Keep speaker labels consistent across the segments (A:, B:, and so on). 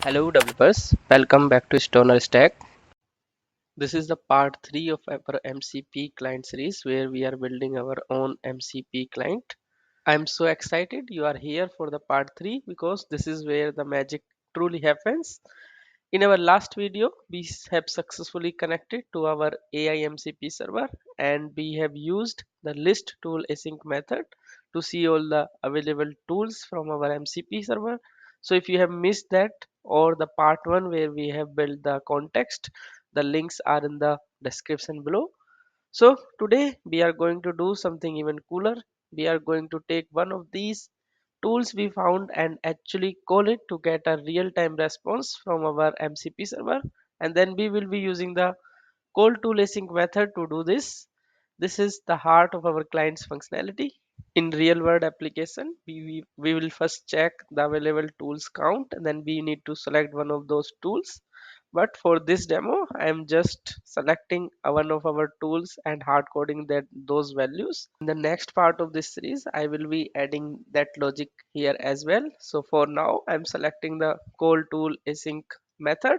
A: Hello developers, welcome back to Stoner Stack. This is the part 3 of our MCP client series where we are building our own MCP client. I'm so excited you are here for the part 3 because this is where the magic truly happens. In our last video, we have successfully connected to our AI MCP server and we have used the list tool async method to see all the available tools from our MCP server. So if you have missed that or the part 1 where we have built the context, the links are in the description below. So today we are going to do something even cooler. We are going to take one of these tools we found and actually call it to get a real-time response from our MCP server, and then we will be using the CallToolAsync method to do this. This is the heart of our client's functionality. In real world application, we will first check the available tools count and then we need to select one of those tools. But for this demo, I am just selecting one of our tools and hard coding those values. In the next part of this series, I will be adding that logic here as well. So for now, I'm selecting the call tool async method,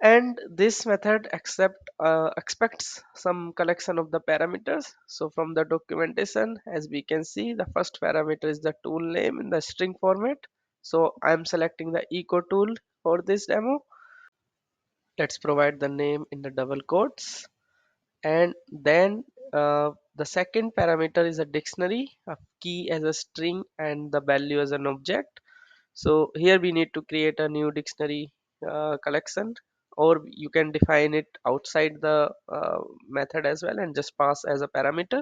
A: and this method expects some collection of the parameters. So from the documentation, as we can see, the first parameter is the tool name in the string format. So I'm selecting the echo tool for this demo. Let's provide the name in the double quotes, and then the second parameter is a dictionary, a key as a string and the value as an object. So here we need to create a new dictionary collection, or you can define it outside the method as well and just pass as a parameter.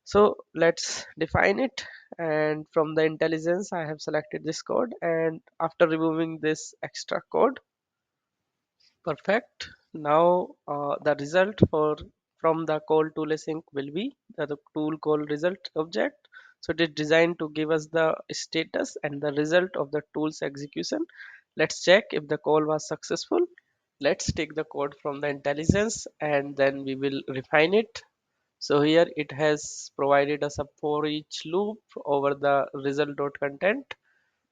A: So let's define it, and from the intelligence I have selected this code, and after removing this extra code, perfect. Now the result for from the call tool async will be the tool call result object. So it is designed to give us the status and the result of the tool's execution. Let's check if the call was successful. Let's take the code from the intelligence and then we will refine it. So here it has provided us a for each loop over the result.content.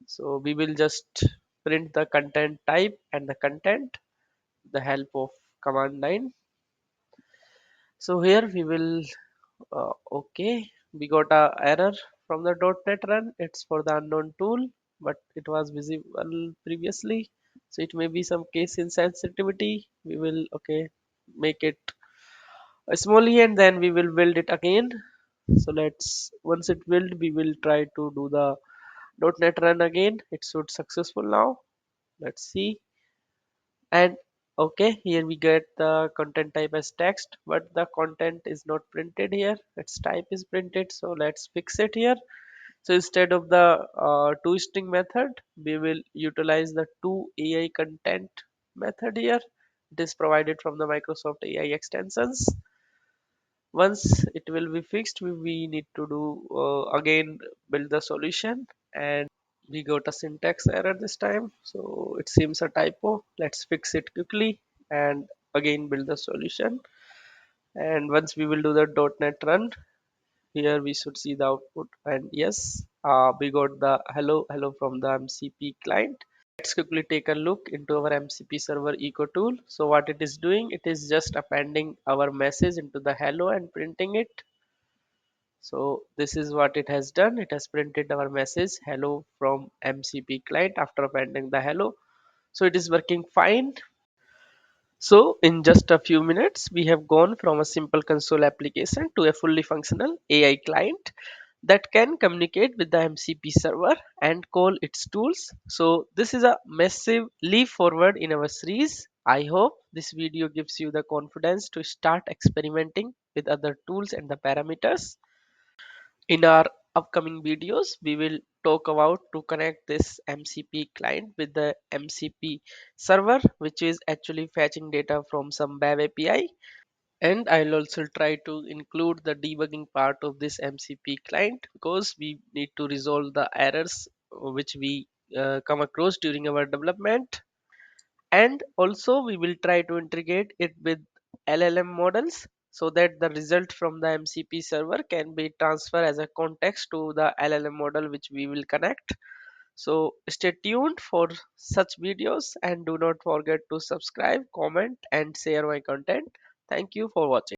A: So we will just print the content type and the content the help of command line. So here we will okay, we got a error from the .NET run. It's for the unknown tool, but it was visible previously, so it may be some case insensitivity. We will okay make it smallly and then we will build it again. So let's once it build, we will try to do the .NET run again. It should successful now. Let's see. And okay, here we get the content type as text, but the content is not printed here, its type is printed. So let's fix it here. So instead of the toString method, we will utilize the ToAIContent method here. It is provided from the Microsoft AI extensions. Once it will be fixed, we need to do again build the solution, and we got a syntax error this time, so it seems a typo. Let's fix it quickly and again build the solution. And once we will do the .NET run, here we should see the output, and yes, we got the hello from the MCP client. Let's quickly take a look into our MCP server echo tool. So what it is doing, it is just appending our message into the hello and printing it. So this is what it has done. It has printed our message hello from MCP client after appending the hello. So it is working fine. So in just a few minutes, we have gone from a simple console application to a fully functional AI client that can communicate with the MCP server and call its tools. So this is a massive leap forward in our series. I hope this video gives you the confidence to start experimenting with other tools and the parameters. In our upcoming videos, we will talk about to connect this MCP client with the MCP server, which is actually fetching data from some web API. And I'll also try to include the debugging part of this MCP client because we need to resolve the errors which we come across during our development. And also we will try to integrate it with LLM models so that the result from the MCP server can be transferred as a context to the LLM model which we will connect. So stay tuned for such videos and do not forget to subscribe, comment and share my content. Thank you for watching.